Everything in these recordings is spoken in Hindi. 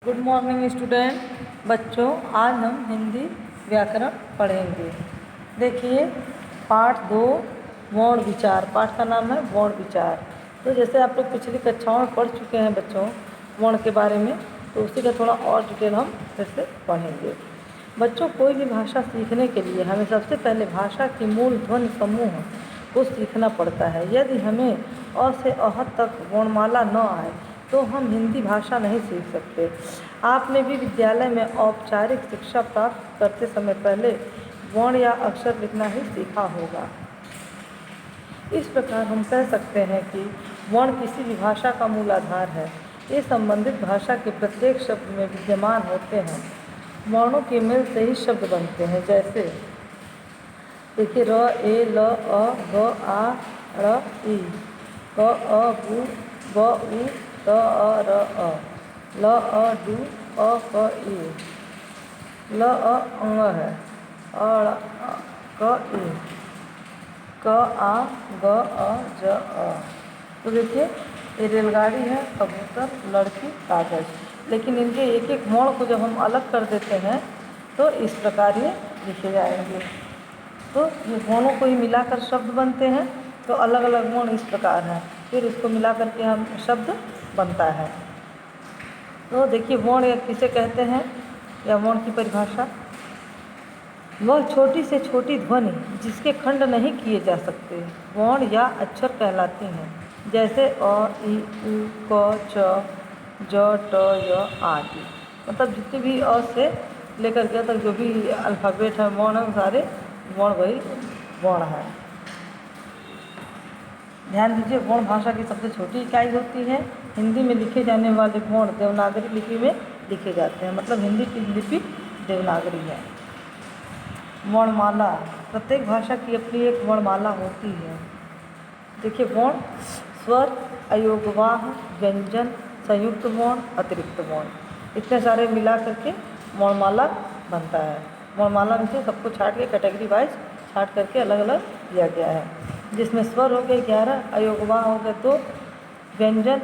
Good morning student. बच्चों, आज हम हिंदी व्याकरण पढ़ेंगे। देखिए, पाठ 2 वर्ण विचार। पाठ का नाम है वर्ण विचार। तो जैसे आप लोग पिछली कक्षाओं में पढ़ चुके हैं बच्चों वर्ण के बारे में, तो उसी का थोड़ा और डिटेल हम फिर से पढ़ेंगे। बच्चों, कोई भी भाषा सीखने के लिए हमें सबसे पहले भाषा की मूल ध्वनि समूह को सीखना पड़ता है। यदि हमें अ से अह तक वर्णमाला न आए तो हम हिंदी भाषा नहीं सीख सकते। आपने भी विद्यालय में औपचारिक शिक्षा प्राप्त करते समय पहले वर्ण या अक्षर लिखना ही सीखा होगा। इस प्रकार हम कह सकते हैं कि वर्ण किसी भी भाषा का मूल आधार है। ये संबंधित भाषा के प्रत्येक शब्द में विद्यमान होते हैं। वर्णों के मेल से ही शब्द बनते हैं। जैसे देखिए, र, ए, ल, अ, ग, आ, ड़, ई, क, अ, बु, ब, उ, त, अ, र, अ, ल, अ, डू, अ, क, ई, ल, अ, अंग है, अ, क, ई, क, आ, ग, अ, ज, अ। तो देखिए, ये रेलगाड़ी है, कबूतर, लड़की, कागज। लेकिन इनके एक एक वर्ण को जब हम अलग कर देते हैं तो इस प्रकार ये लिखे जाएंगे। तो ये वर्णों को ही मिलाकर शब्द बनते हैं। तो अलग अलग वर्ण इस प्रकार हैं, फिर इसको मिला करके हम शब्द बनता है। तो देखिए, वर्ण या किसे कहते हैं या वर्ण की परिभाषा, वह छोटी से छोटी ध्वनि जिसके खंड नहीं किए जा सकते वर्ण या अक्षर कहलाती हैं। जैसे अ, ई, उ, क, च, ज, ट, य आदि। मतलब जितने भी अ से लेकर के तक जो भी अल्फ़ाबेट है, वर्ण है, सारे वर्ण वही वर्ण है। ध्यान दीजिए, वर्ण भाषा की सबसे छोटी इकाई होती है। हिंदी में लिखे जाने वाले वर्ण देवनागरी लिपि में लिखे जाते हैं। मतलब हिंदी की लिपि देवनागरी है। वर्णमाला, प्रत्येक भाषा की अपनी एक वर्णमाला होती है। देखिए, वर्ण स्वर, अयोगवाह, व्यंजन, संयुक्त वर्ण, अतिरिक्त वर्ण, इतने सारे मिला करके वर्णमाला बनता है। वर्णमाला में से सबको छाट के कैटेगरी वाइज छाट करके अलग अलग दिया गया है, जिसमें स्वर हो गए 11, अयोगवाह हो गए 2, व्यंजन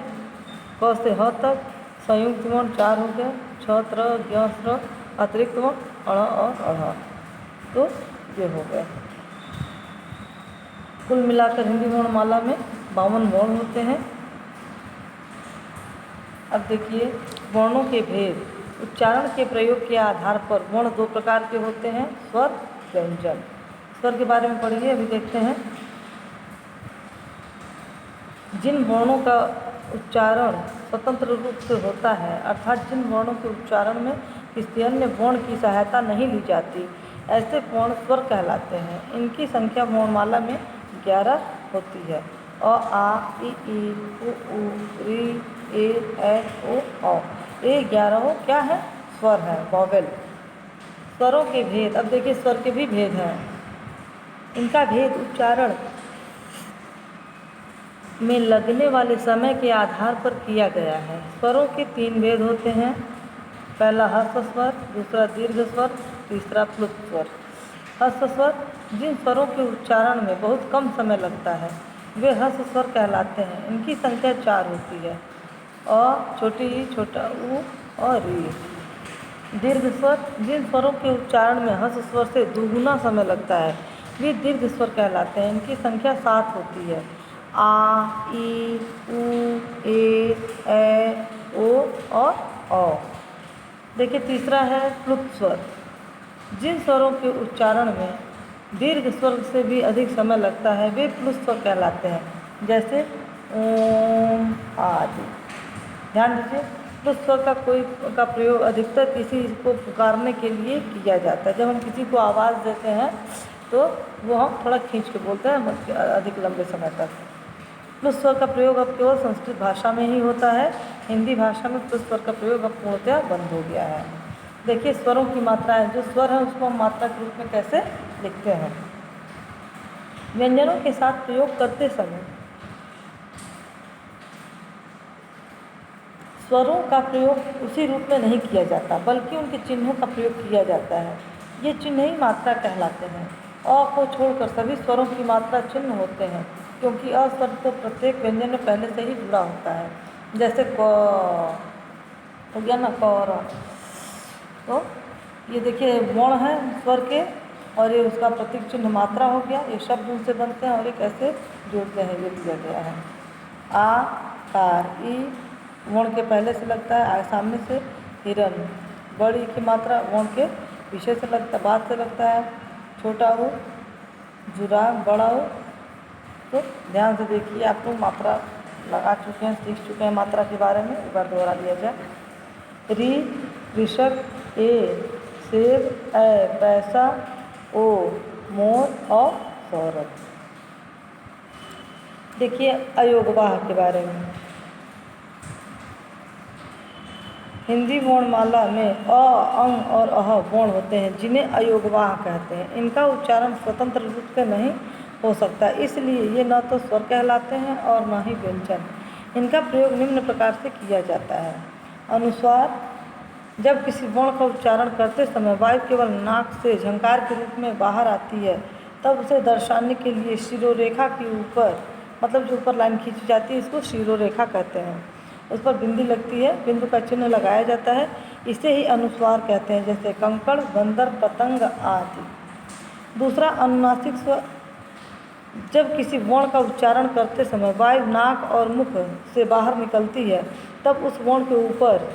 क से ह तक, संयुक्त वर्ण 4 हो गए, छ, त्र, ज्ञ, स्र, अतिरिक्त वर्ण अण और अढ़। तो ये हो गया। कुल मिलाकर हिंदी वर्णमाला में 52 वर्ण होते हैं। अब देखिए, वर्णों के भेद। उच्चारण के प्रयोग के आधार पर वर्ण 2 प्रकार के होते हैं, स्वर, व्यंजन। स्वर के बारे में पढ़िए, अभी देखते हैं। जिन वर्णों का उच्चारण स्वतंत्र रूप से होता है, अर्थात जिन वर्णों के उच्चारण में किसी अन्य वर्ण की सहायता नहीं ली जाती, ऐसे वर्ण स्वर कहलाते हैं। इनकी संख्या वर्णमाला में 11 होती है। अ, आ, इ, उ, ऋ, ए, ऐ, ओ, औ। ये 11 क्या है? स्वर है, वॉवेल। स्वरों के भेद। अब देखिए, स्वर के भी भेद हैं। इनका भेद उच्चारण में लगने वाले समय के आधार पर किया गया है। स्वरों के 3 भेद होते हैं। पहला ह्रस्व स्वर, दूसरा दीर्घ स्वर, तीसरा प्लुत स्वर। ह्रस्व स्वर, जिन स्वरों के उच्चारण में बहुत कम समय लगता है वे ह्रस्व स्वर कहलाते हैं। इनकी संख्या 4 होती है। अ, छोटी ई, छोटा ऊ और री। दीर्घ स्वर, जिन स्वरों के उच्चारण में ह्रस्व स्वर से दुगुना समय लगता है वे दीर्घ स्वर कहलाते हैं। इनकी संख्या 7 होती है। आ, ई, उ, ए, ऐ, ओ और औ। देखिए, तीसरा है प्लुत स्वर। जिन स्वरों के उच्चारण में दीर्घ स्वर से भी अधिक समय लगता है वे प्लुत स्वर कहलाते हैं। जैसे ओम आदि। ध्यान दीजिए, प्लुत स्वर का प्रयोग अधिकतर किसी को पुकारने के लिए किया जाता है। जब हम किसी को आवाज़ देते हैं तो वो हम थोड़ा खींच के बोलते हैं अधिक लंबे समय तक। प्लुत स्वर का प्रयोग अब केवल संस्कृत भाषा में ही होता है। हिंदी भाषा में प्लुत स्वर का प्रयोग अब पूर्णतः बंद हो गया है। देखिए, स्वरों की मात्राएं। जो स्वर है उसको हम मात्रा के रूप में कैसे लिखते हैं। व्यंजनों के साथ प्रयोग करते समय स्वरों का प्रयोग उसी रूप में नहीं किया जाता, बल्कि उनके चिन्हों का प्रयोग किया जाता है। ये चिन्ह ही मात्रा कहलाते हैं। अ को छोड़कर सभी स्वरों की मात्रा चिन्ह होते हैं, क्योंकि अ स्वर तो प्रत्येक व्यंजन में पहले से ही जुड़ा होता है। जैसे क, हो गया ना, क और अ। तो ये देखिए वर्ण है स्वर के, और ये उसका प्रतीक चिन्ह मात्रा हो गया। ये शब्द उनसे बनते हैं और ये कैसे जोड़ते हैं ये दिया गया है। आ कार, ई वर्ण के पहले से लगता है, सामने से। हिरन, बड़ी की मात्रा वर्ण के पीछे से लगता है, बाद से लगता है। छोटा हो, जुराब, बड़ा हो। तो ध्यान से देखिए, आप लोग मात्रा लगा चुके हैं, सीख चुके हैं मात्रा के बारे में, एक बार दोहरा दिया जाए। री कृषक, ए सेब, ए पैसा, ओ मोर और सौरभ। देखिए अयोगवाह के बारे में। हिंदी वर्णमाला में अ, अंग और अह वर्ण होते हैं जिन्हें अयोगवाह कहते हैं। इनका उच्चारण स्वतंत्र रूप से नहीं हो सकता, इसलिए ये न तो स्वर कहलाते हैं और न ही व्यंजन। इनका प्रयोग निम्न प्रकार से किया जाता है। अनुस्वार, जब किसी वर्ण का उच्चारण करते समय वायु केवल नाक से झंकार के रूप में बाहर आती है, तब उसे दर्शाने के लिए शिरोरेखा के ऊपर, मतलब जो ऊपर लाइन खींची जाती है, इसको शिरोरेखा कहते हैं। उस पर बिंदी लगती है, बिंदु का चिन्ह लगाया जाता है, इसे ही अनुस्वार कहते हैं, जैसे कंकड़, बंदर, पतंग आदि। दूसरा अनुनासिक स्वर, जब किसी वर्ण का उच्चारण करते समय वायु नाक और मुख से बाहर निकलती है, तब उस वर्ण के ऊपर,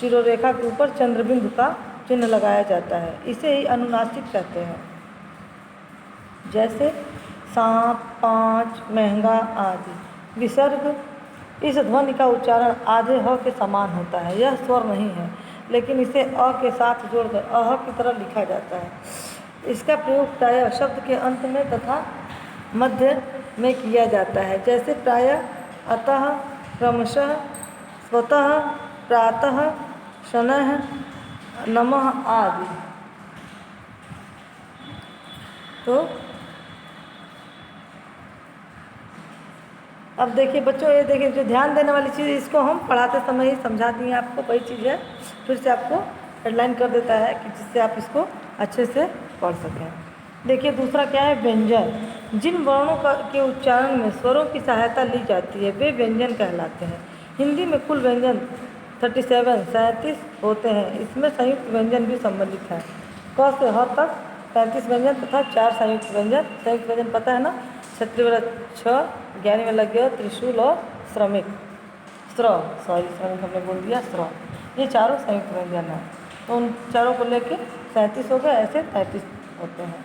शिरोरेखा के ऊपर चंद्रबिंदु का चिन्ह लगाया जाता है, इसे ही अनुनासिक कहते हैं। जैसे सांप, पाँच, महंगा आदि। विसर्ग, इस ध्वनि का उच्चारण आधे ह के समान होता है। यह स्वर नहीं है, लेकिन इसे अ के साथ जोड़कर अह की तरह लिखा जाता है। इसका प्रयोग प्रायः शब्द के अंत में तथा मध्य में किया जाता है, जैसे प्रायः, अतः, क्रमशः, स्वतः, प्रातः, शनैः, नमः आदि। तो अब देखिए बच्चों, ये देखिए जो ध्यान देने वाली चीज़, इसको हम पढ़ाते समय ही समझा दिए आपको, वही चीज़ है, फिर से आपको हेडलाइन कर देता है कि जिससे आप इसको अच्छे से पढ़ सकें। देखिए दूसरा क्या है, व्यंजन। जिन वर्णों के उच्चारण में स्वरों की सहायता ली जाती है वे व्यंजन कहलाते हैं। हिंदी में कुल व्यंजन 37 होते हैं, इसमें संयुक्त व्यंजन भी सम्मिलित है। क से ह तक 35 व्यंजन तथा 4 संयुक्त व्यंजन। संयुक्त व्यंजन पता है ना, क्षत्रिय वाला 6, ज्ञानी में लग गया त्रिशूल और श्रमिक, श्रमिक हमने बोल दिया श्र, ये चारों संयुक्त व्यंजन हैं। तो उन चारों को लेके 37 हो गए, ऐसे 33 होते हैं।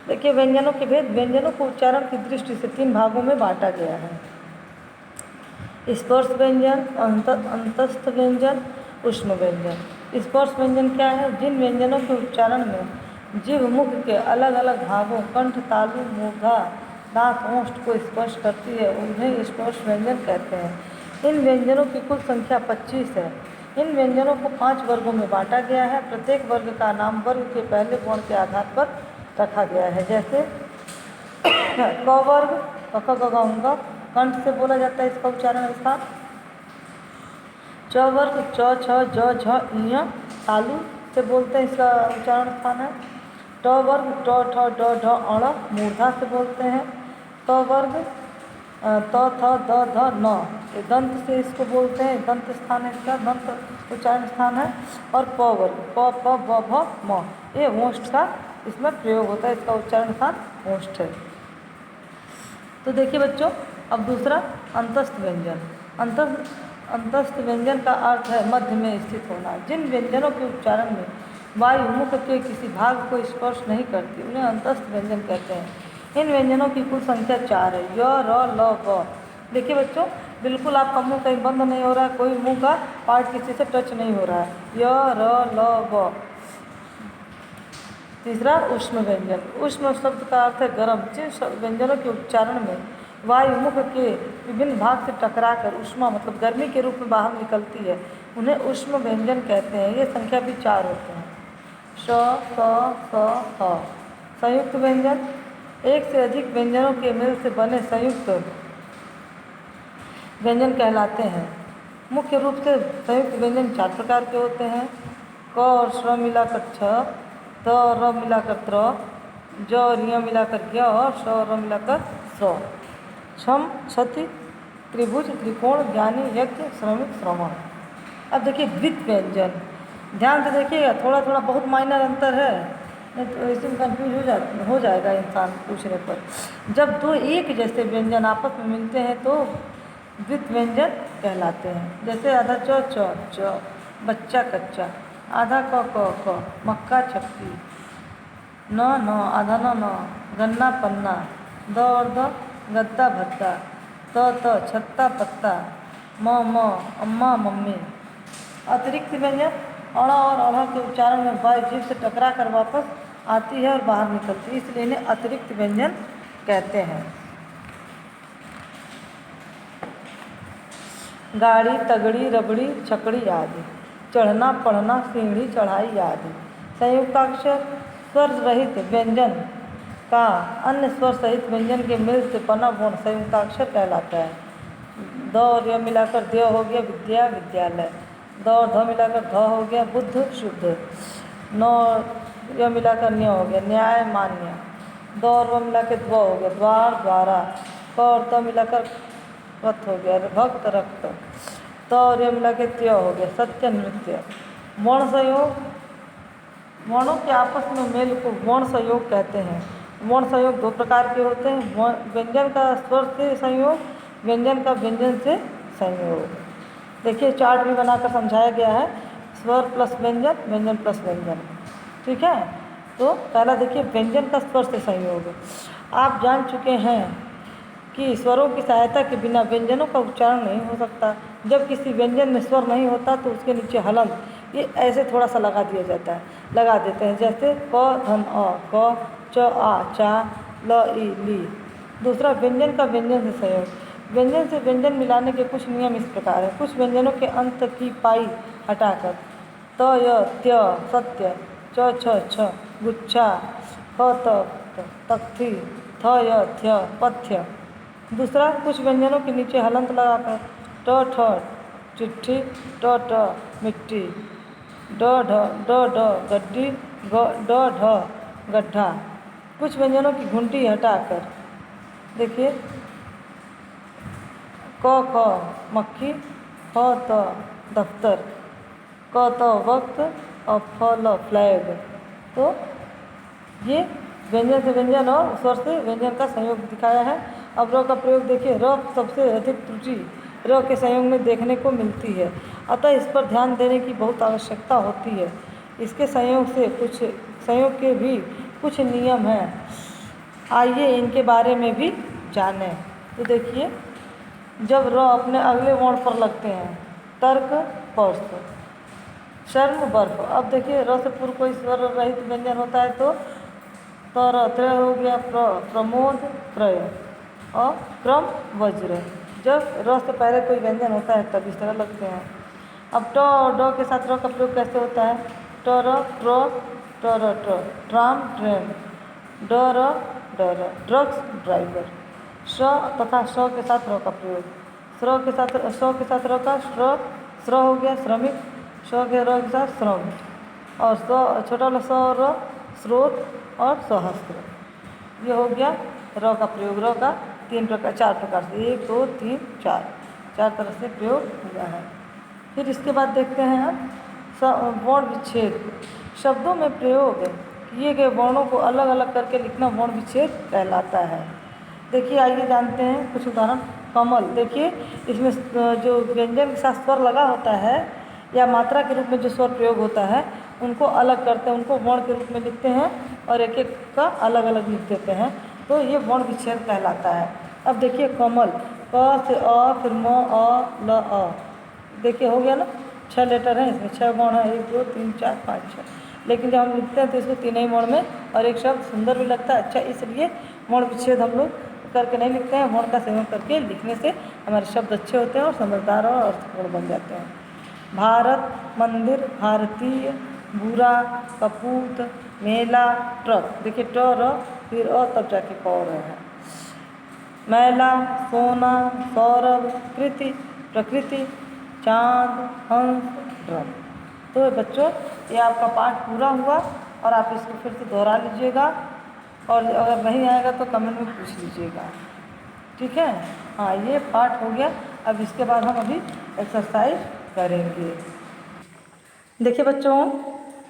देखिए व्यंजनों के भेद। व्यंजनों को उच्चारण की दृष्टि से 3 भागों में बांटा गया है। स्पर्श व्यंजन, अंतस्थ व्यंजन, ऊष्म व्यंजन। स्पर्श व्यंजन क्या है, जिन व्यंजनों के उच्चारण में जीभ मुख के अलग अलग भागों कंठ, तालु, मूर्धा, दांत, ओष्ठ को स्पर्श करती है, उन्हें स्पर्श व्यंजन कहते हैं। इन व्यंजनों की कुल संख्या 25 है। इन व्यंजनों को 5 वर्गों में बांटा गया है। प्रत्येक वर्ग का नाम वर्ग के पहले वर्ण के आधार पर रखा गया है। जैसे क वर्ग, क ख ग घ ङ, कंठ से बोला जाता है इसका उच्चारण स्थान। च वर्ग, च छ ज झ ञ, तालु से बोलते हैं, इसका उच्चारण स्थान है। ट वर्ग, ट ठ ड ढ अण, मूर्धा से बोलते हैं। त वर्ग, त थ द ध न, ये दंत से इसको बोलते हैं, दंत स्थान है इसका, दंत उच्चारण स्थान है। और प वर्ग, प प ब भ म, ये ओष्ठ का इसमें प्रयोग होता है, इसका उच्चारण स्थान ओष्ठ है। तो देखिए बच्चों, अब दूसरा अंतस्थ व्यंजन। अंतस्थ व्यंजन का अर्थ है मध्य में स्थित होना। जिन व्यंजनों के उच्चारण में वायु मुख के किसी भाग को स्पर्श नहीं करती, उन्हें अंतस्थ व्यंजन कहते हैं। इन व्यंजनों की कुल संख्या 4 है, य, र, ल, व। देखिए बच्चों, बिल्कुल आपका मुंह कहीं बंद नहीं हो रहा है, कोई मुंह का पार्ट किसी से टच नहीं हो रहा है। य, र, ल, व। तीसरा ऊष्म व्यंजन। ऊष्म शब्द का अर्थ है गर्म। जिन व्यंजनों के उच्चारण में वायु मुख के विभिन्न भाग से टकराकर ऊष्मा मतलब गर्मी के रूप में बाहर निकलती है, उन्हें ऊष्म व्यंजन कहते हैं। ये संख्या भी 4 होते हैं। श, स, ह। संयुक्त व्यंजन, एक से अधिक व्यंजनों के मेल से बने संयुक्त व्यंजन कहलाते हैं। मुख्य रूप से संयुक्त व्यंजन 4 प्रकार के होते हैं। क और श्र मिलाकर 6, त और र मिलाकर त्र, ज और य मिलाकर ज्ञ, और श और र मिलाकर स्र। छम, क्षति, त्रिभुज, त्रिकोण, ज्ञानी, यज्ञ, श्रमिक, श्रवण। अब देखिए द्वित व्यंजन, ध्यान से देखिएगा, थोड़ा थोड़ा बहुत माइनर अंतर है, नहीं तो इसी में कन्फ्यूज हो जाएगा इंसान पूछने पर। जब दो एक जैसे व्यंजन आपस में मिलते हैं तो द्वित व्यंजन कहलाते हैं। जैसे आधा च बच्चा कच्चा, आधा क मक्का चक्की, न आधा न गन्ना पन्ना, द और द गद्दा भद्दा, त छत्ता पत्ता, म अम्मा मम्मी। अतिरिक्त व्यंजन अड़ा और अढ़ा के उच्चारण में वायु जीभ से टकरा कर वापस आती है और बाहर निकलती है, इसलिए इन्हें अतिरिक्त व्यंजन कहते हैं। गाड़ी तगड़ी रबड़ी छकड़ी आदि, चढ़ना पढ़ना सीढ़ी चढ़ाई आदि। संयुक्ताक्षर स्वर रहित व्यंजन का अन्य स्वर सहित व्यंजन के मेल से बना वर्ण संयुक्ताक्षर कहलाता है। द और य मिलाकर द्य हो गया विद्या विद्यालय, द और ध मिलाकर ध हो गया बुद्ध शुद्ध, न और य मिलाकर न्य हो गया न्याय मान्य, द और व मिलाकर द्व हो गया द्वार द्वारा, क और त मिलाकर रथ हो गया भक्त रक्त, त और य मिलाकर त्य हो गया सत्य नृत्य। वर्ण संयोग, वर्णों के आपस में मेल को वर्ण संयोग कहते हैं। वर्ण संयोग दो प्रकार के होते हैं, व्यंजन का स्वर से संयोग, व्यंजन का व्यंजन से संयोग। देखिए चार्ट भी बनाकर समझाया गया है, स्वर प्लस व्यंजन, व्यंजन प्लस व्यंजन, ठीक है। तो पहला देखिए व्यंजन का स्वर से संयोग। आप जान चुके हैं कि स्वरों की सहायता के बिना व्यंजनों का उच्चारण नहीं हो सकता। जब किसी व्यंजन में स्वर नहीं होता तो उसके नीचे हलंत ये ऐसे थोड़ा सा लगा दिया जाता है, लगा देते हैं, जैसे क धन अ क, च आ चा, ल ई ली। दूसरा व्यंजन का व्यंजन से संयोग। व्यंजन से व्यंजन मिलाने के कुछ नियम इस प्रकार है। कुछ व्यंजनों के अंत की पाई हटाकर त य त्य सत्य, च छ छ गुच्छा, ख त तख्ती, थ य थ्य पथ्य। दूसरा कुछ व्यंजनों के नीचे हलंत लगाकर ट ठ चिट्ठी, ट ट मिट्टी, ड ढ गड्डी, ड ढ गड्ढा। कुछ व्यंजनों की घुंटी हटाकर देखिए क ख मक्खी, फ त दफ्तर, क त वक्त और फ ल फ्लैग। तो ये व्यंजन से व्यंजन और स्वर से व्यंजन का संयोग दिखाया है। अब र का प्रयोग देखिए, र सबसे अधिक त्रुटि र के संयोग में देखने को मिलती है, अतः इस पर ध्यान देने की बहुत आवश्यकता होती है। इसके संयोग के भी कुछ नियम हैं, आइए इनके बारे में भी जानें। तो देखिए, जब र अपने अगले वर्ण पर लगते हैं, तर्क पर्स, शर्म बर्फ। अब देखिए र से पूर्व कोई स्वर रहित व्यंजन होता है तो तर त्रय हो गया प्रमोद त्रय और क्रम वज्र। जब र से पहले कोई व्यंजन होता है तब इस तरह लगते हैं। अब ट और ड के साथ र का प्रयोग कैसे होता है? ट र ट्र, ट्राम ट्रेन, ड र ड्रग्स ड्राइवर। श तथा श के साथ र का प्रयोग, स के साथ र का श्र हो गया श्रमिक, श के र के साथ श्रम, और छोटा ल स और र स्रोत और सहस्त्र। ये हो गया र का प्रयोग। र का चार प्रकार से, 1 2 3 4 तरह से प्रयोग हुआ है। फिर इसके बाद देखते हैं हम वर्ण विच्छेद। शब्दों में प्रयोग किए गए वर्णों को अलग अलग करके लिखना वर्ण विच्छेद कहलाता है। देखिए आइए जानते हैं कुछ उदाहरण। कमल, देखिए इसमें जो व्यंजन के साथ स्वर लगा होता है या मात्रा के रूप में जो स्वर प्रयोग होता है उनको अलग करते हैं, उनको वर्ण के रूप में लिखते हैं और एक एक का अलग अलग लिख देते हैं, तो ये वर्ण विच्छेद कहलाता है। अब देखिए कमल, क से अ, फिर म अ ल अ। देखिए हो गया ना, 6 लेटर हैं इसमें, 6 वर्ण है, 1 2 3 4 5 6। लेकिन जब हम लिखते हैं तो इसको 3 ही वर्ण में, और एक शब्द सुंदर भी लगता है, अच्छा, इसलिए वर्ण विच्छेद हम लोग करके नहीं लिखते हैं, वर्ण का संयोग करके लिखने से हमारे शब्द अच्छे होते हैं और समझदार और अर्थपूर्ण बन जाते हैं। भारत, मंदिर, भारतीय, बुरा, कपूत, मेला, ट्रक। देखिए ट र फिर अ तब जाके क और है। मैला, सोना, सौरभ, कृति, प्रकृति, चांद, हंस, ड्रम। तो बच्चों ये आपका पाठ पूरा हुआ और आप इसको फिर से दोहरा लीजिएगा, और अगर नहीं आएगा तो कमेंट में पूछ लीजिएगा, ठीक है। हाँ, ये पाठ हो गया। अब इसके बाद हम अभी एक्सरसाइज करेंगे। देखिए बच्चों,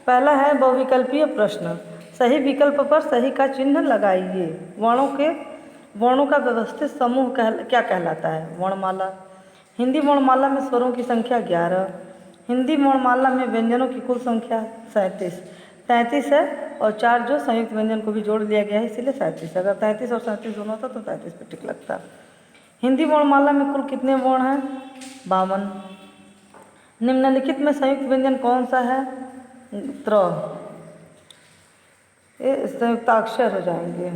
पहला है बहुविकल्पीय प्रश्न। सही विकल्प पर सही का चिन्ह लगाइए। वर्णों का व्यवस्थित समूह क्या कहलाता है? वर्णमाला। हिंदी वर्णमाला में स्वरों की संख्या 11। हिंदी वर्णमाला में व्यंजनों की कुल संख्या 37 है, और 4 जो संयुक्त व्यंजन को भी जोड़ लिया गया है, इसीलिए 37। अगर 33 और 37 दोनों होता तो 33 पे टिक लगता। हिंदी वर्णमाला में कुल कितने वर्ण हैं? 52। निम्नलिखित में संयुक्त व्यंजन कौन सा है? त्र। ये संयुक्ताक्षर हो जाएंगे।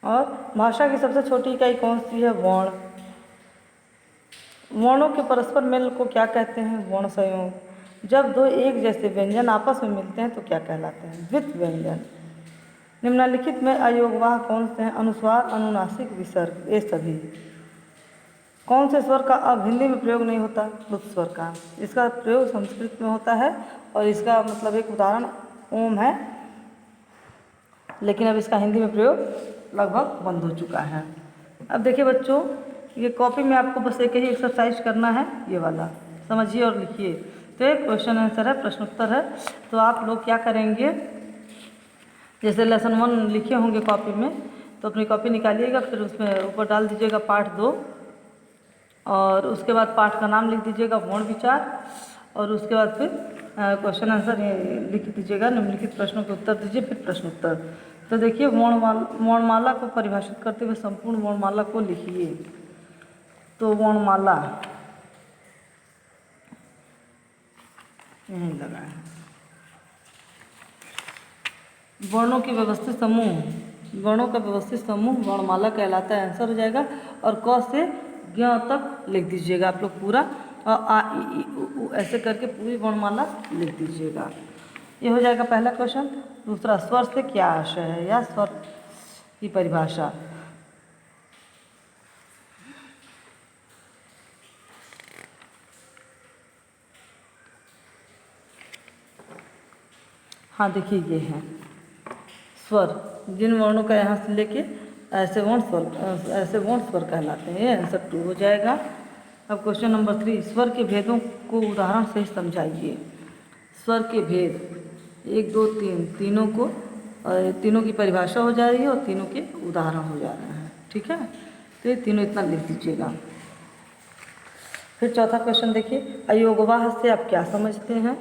और भाषा की सबसे छोटी इकाई कौन सी है? वर्ण। वर्णों के परस्पर मेल को क्या कहते हैं? वर्ण संयोग। जब दो एक जैसे व्यंजन आपस में मिलते हैं तो क्या कहलाते हैं? द्वित्व व्यंजन। निम्नलिखित में अयोगवाह कौन से हैं? अनुस्वार, अनुनासिक, विसर्ग। ये सभी। कौन से स्वर का अब हिंदी में प्रयोग नहीं होता? लुप्त स्वर का। इसका प्रयोग संस्कृत में होता है, और इसका मतलब एक उदाहरण ओम है, लेकिन अब इसका हिंदी में प्रयोग लगभग बंद हो चुका है। अब देखिए बच्चों, ये कॉपी में आपको बस एक ही एक्सरसाइज करना है, ये वाला समझिए और लिखिए। तो एक क्वेश्चन आंसर है, प्रश्न उत्तर है। तो आप लोग क्या करेंगे, जैसे लेसन 1 लिखे होंगे कॉपी में, तो अपनी कॉपी निकालिएगा, फिर उसमें ऊपर डाल दीजिएगा पाठ 2, और उसके बाद पाठ का नाम लिख दीजिएगा वर्ण विचार, और उसके बाद फिर क्वेश्चन आंसर लिख दीजिएगा। निम्नलिखित प्रश्नों के उत्तर दीजिए, फिर प्रश्न उत्तर। तो देखिए, वर्णमाला को परिभाषित करते हुए संपूर्ण वर्णमाला को लिखिए। तो वर्णमाला यहीं लगा है। वर्णों का व्यवस्थित समूह वर्णमाला कहलाता है, आंसर हो जाएगा। और क से ज्ञ तक लिख दीजिएगा आप लोग पूरा, और आ ई उ ऐसे करके पूरी वर्णमाला लिख दीजिएगा। ये हो जाएगा पहला क्वेश्चन। दूसरा, स्वर से क्या आशय है, या स्वर की परिभाषा। हाँ देखिए, ये है स्वर, जिन वर्णों का यहाँ से लेके ऐसे वर्ण स्वर कहलाते हैं। ये आंसर 2 हो जाएगा। अब क्वेश्चन नंबर 3, स्वर के भेदों को उदाहरण से समझाइए। स्वर के भेद 1 2 3, तीनों की परिभाषा हो जा रही है, और तीनों के उदाहरण हो जा रहे हैं। ठीक है, तो ये तीनों इतना लिख दीजिएगा। फिर चौथा क्वेश्चन देखिए, अयोगवाह से आप क्या समझते हैं?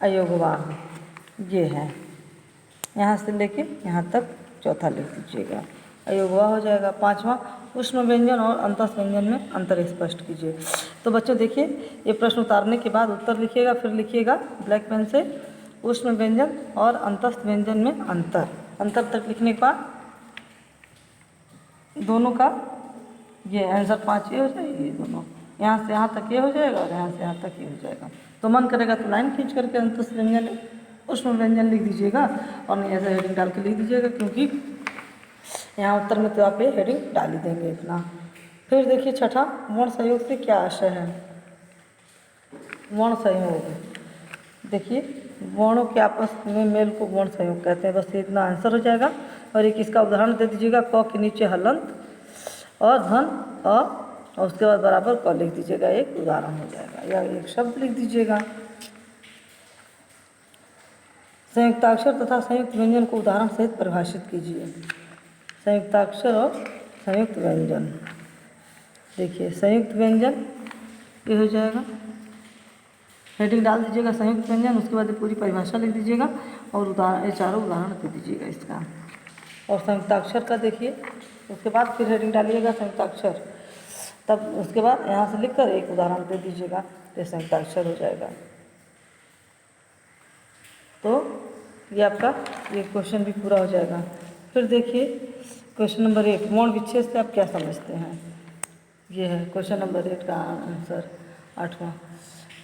अयोगवाह ये है, यहाँ से लेके यहाँ तक चौथा लिख दीजिएगा। अयोगवाह हो जाएगा। पांचवा, उष्ण व्यंजन और अंतस्थ व्यंजन में अंतर स्पष्ट कीजिए। तो बच्चों देखिए, ये प्रश्न उतारने के बाद उत्तर लिखिएगा, फिर लिखिएगा ब्लैक पेन से उष्ण व्यंजन और अंतस्थ व्यंजन में अंतर तक लिखने के बाद दोनों का ये आंसर 5 ये हो जाएगी। ये दोनों यहाँ से यहाँ तक ये हो जाएगा, और यहाँ से यहाँ तक ये हो जाएगा। तो मन करेगा तो लाइन खींच करके अंतस्थ व्यंजन उष्ण व्यंजन लिख दीजिएगा, और नहीं ऐसे हेडिंग डाल के लिख दीजिएगा, क्योंकि यहाँ उत्तर में तो आप ये हेडिंग डाल ही देंगे इतना। फिर देखिए छठा, वर्ण संयोग से क्या आशय है? वर्ण संयोग, देखिए वर्णों के आपस में मेल को वर्ण संयोग कहते हैं। बस इतना आंसर हो जाएगा। और एक इसका उदाहरण दे दीजिएगा, क के नीचे हलंत और धन और उसके बाद बराबर क लिख दीजिएगा, एक उदाहरण हो जाएगा, या एक शब्द लिख दीजिएगा। संयुक्ताक्षर तथा संयुक्त व्यंजन को उदाहरण सहित परिभाषित कीजिए। संयुक्ताक्षर और संयुक्त व्यंजन, देखिए संयुक्त व्यंजन ये हो जाएगा, हेडिंग डाल दीजिएगा संयुक्त व्यंजन, उसके बाद पूरी परिभाषा लिख दीजिएगा, और उदाहरण, ये चारों उदाहरण दे दीजिएगा इसका। और संयुक्ताक्षर का देखिए, उसके बाद फिर हेडिंग डालिएगा संयुक्ताक्षर, तब उसके बाद यहाँ से लिखकर एक उदाहरण दे दीजिएगा, तो संयुक्ताक्षर हो जाएगा। तो ये आपका ये क्वेश्चन भी पूरा हो जाएगा। फिर देखिए क्वेश्चन नंबर 1, वर्ण विच्छेद से आप क्या समझते हैं? ये है क्वेश्चन नंबर 1 का आंसर, 8वां,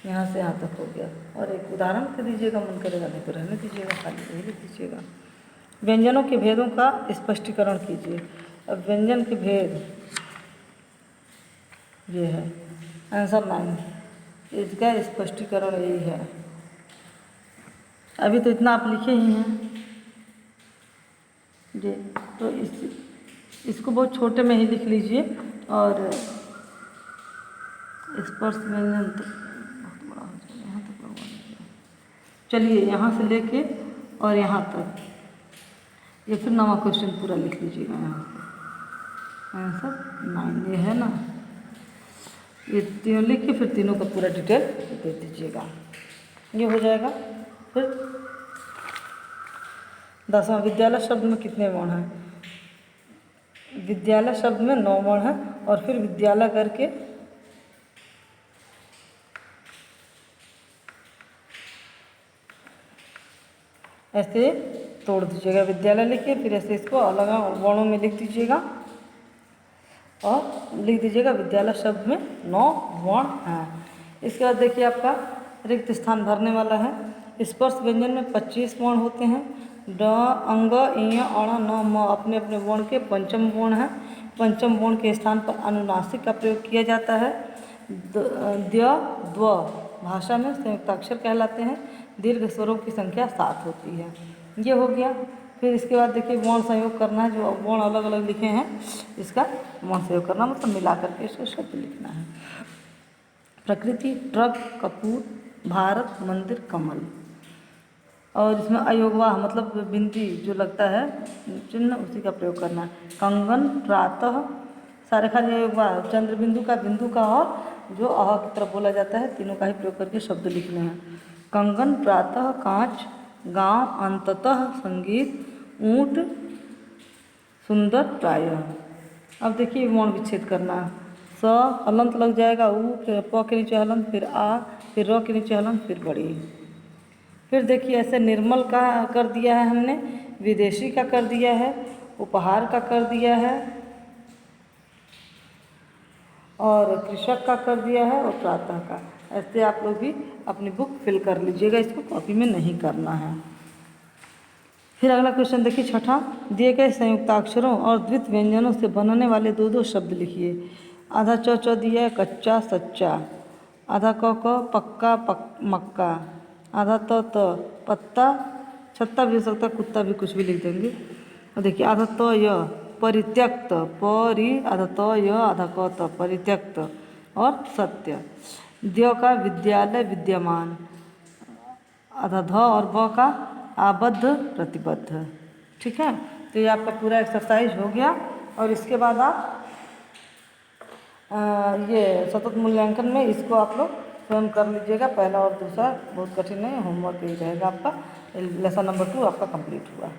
यहाँ से यहाँ तक हो गया। और एक उदाहरण दे दीजिएगा, मन करेगा, नहीं तो रहने दीजिएगा, खाली वही लिख दीजिएगा। व्यंजनों के भेदों का स्पष्टीकरण कीजिए। अब व्यंजन के भेद ये है, आंसर 9, इसका स्पष्टीकरण यही है। अभी तो इतना आप लिखे ही हैं जी, तो इसको बहुत छोटे में ही लिख लीजिए, और स्पर्श व्यंजन तो बहुत बड़ा हो जाएगा, यहाँ तक लगवा लीजिए। चलिए यहाँ से लेके और यहाँ तक ये फिर नवा क्वेश्चन पूरा लिख लीजिएगा यहाँ पे। आंसर 9 ये है ना, ये तीनों लिख के फिर तीनों का पूरा डिटेल दे दीजिएगा, ये हो जाएगा। फिर 10वां, विद्यालय शब्द में कितने वर्ण हैं? विद्यालय शब्द में 9 वर्ण हैं और फिर विद्यालय करके ऐसे तोड़ दीजिएगा, विद्यालय लिखिए, फिर ऐसे इसको अलग वर्णों में लिख दीजिएगा और लिख दीजिएगा विद्यालय शब्द में 9 वर्ण हैं। इसके बाद देखिए आपका रिक्त स्थान भरने वाला है। स्पर्श व्यंजन में 25 वर्ण होते हैं। ड, अंग, इय, अण, न, म अपने अपने वर्ण के पंचम वर्ण हैं। पंचम वर्ण के स्थान पर अनुनासिक का प्रयोग किया जाता है। द्य, द्व भाषा में संयुक्ताक्षर कहलाते हैं। दीर्घ स्वरों की संख्या 7 होती है। ये हो गया। फिर इसके बाद देखिए वर्ण संयोग करना है, जो वर्ण अलग अलग लिखे हैं इसका वर्ण संयोग करना मतलब मिला करके इसको शब्द लिखना है। प्रकृति, ट्रक, कपूर, भारत, मंदिर, कमल। और इसमें अयोगवाह मतलब बिंदी जो लगता है चिन्ह उसी का प्रयोग करना है। कंगन, प्रातः, सारे खाली अयोगवाह, चंद्र बिंदु का, बिंदु का और जो अह की तरफ बोला जाता है, तीनों का ही प्रयोग करके शब्द लिखने हैं। कंगन, प्रातः, कांच, गांव, अंततः, संगीत, ऊंट, सुंदर, प्रायः। अब देखिए वर्ण विच्छेद करना है। स हलंत लग जाएगा, उ, फिर प के नीचे हलंत, फिर आ, फिर र के नीचे हलंत, फिर बड़ी। फिर देखिए ऐसे निर्मल का कर दिया है हमने, विदेशी का कर दिया है, उपहार का कर दिया है और कृषक का कर दिया है और प्रातः का। ऐसे आप लोग भी अपनी बुक फिल कर लीजिएगा, इसको कॉपी में नहीं करना है। फिर अगला क्वेश्चन देखिए छठा, दिए गए संयुक्ताक्षरों और द्वित व्यंजनों से बनने वाले 2 शब्द लिखिए। आधा च च दिया है, कच्चा, सच्चा। आधा क क, पक्का, मक्का। आधा त पत्ता, छत्ता भी हो सकता है, कुत्ता भी, कुछ भी लिख देंगे। और देखिए आधा त य, परित्यक्त, परि, आधा त य, आधा क त, परित्यक्त और सत्य। द्य का विद्यालय, विद्यमान। आधा ध और ब का आबद्ध, प्रतिबद्ध। ठीक है, तो ये आपका पूरा एक्सरसाइज हो गया। और इसके बाद आप ये सतत मूल्यांकन में इसको आप लोग स्वयं कर लीजिएगा। पहला और दूसरा बहुत कठिन नहीं, होमवर्क यही रहेगा आपका। लेसन नंबर 2 आपका कंप्लीट हुआ।